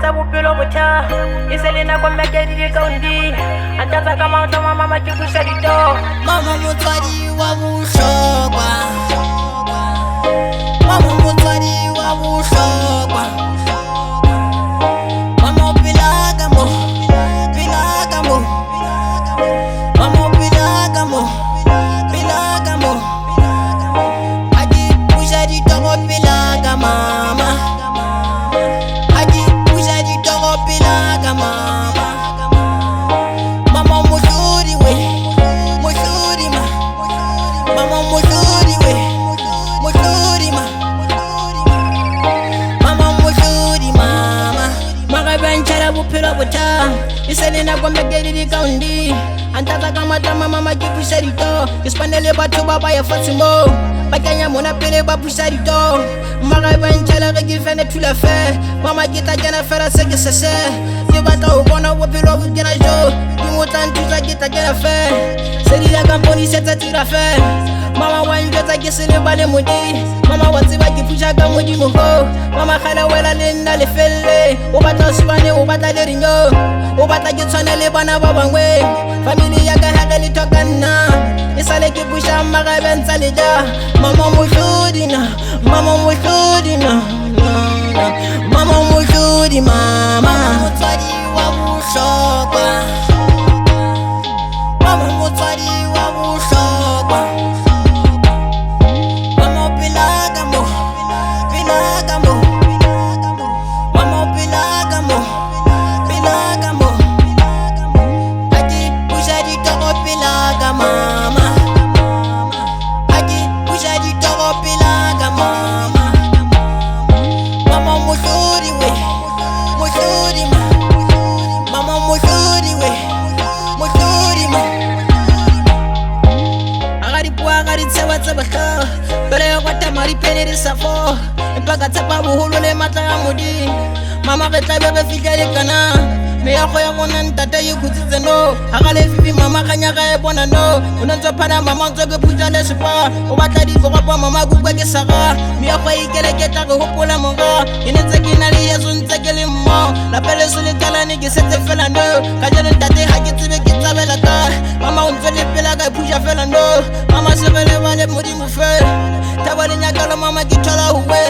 tsa bophelo botjha e se le nako mme ke di kaundi anta tsa ka maoto mama ke busha dito mama motswadi wa bohlokwa mama motswadi wa bohlokwa mama phela ka mo mama phela ka mo a di busha dito go phela ka mama a di busha dito go phela ka mama mama mohlodi we mohlodi ma mama mohlodi we mohlodi ma mama mohlodi mama magabenchara bophelo botjha e se le nako mme ke di kaundi anta tsa ka matama mama ke busha dito ke spanele batho ba ba ya fatshe mo ba kenya mona pele ba busha dito magabenchara ge ke fene thula fe mama ke tla kena fela se ke sese ke batla ho bona bophelo bo kena jo ke motla nthusa ke tla kena fe se di la kamponi se tsa tira fe mama wa njwetsa ke se le bale modi mama wa tseba ke pusha ka modimo ho mama khala wela le nna le felle o batla subane o batla le rinyo o batla ke tshwane le bana ba bangwe family ya ka ha le thokanna e sale ke pusha magabentsa le ja mama mohlodi na mama mohlodi na mama mohlodi mama motswadi wa bohlokwa mama motswadi wa bohlokwa mama phela ka mo mama phela ka mo a di busha dito go phela ka mama a di busha dito go phela ka mama mama mohlodi we mohlodi ma mama mohlodi we mohlodi ma aga di bua ga di tseba ka bere go ta mari pele di safo mpaka tsapa boholo le matla a modi mama re tla be fika le kana me ya go ya bona ntata ye khutsitse no aga le fifi mama kanya ga e bona no ona ntse phana mama ntse ke putsa le sepa o batla di go pa mama go kwa ke saga me ya go ikele ke tla go hopola monga e ne tse ke na le yeso ntse ke le mmo la pele se le tala ne ke setse fela no ka jeno ntate ha ke tsebe ke tsabela ka mama o ntse le pela ka phusha fela no mama se bele ba le modimo fe tabale nyakala mama ke thola ho we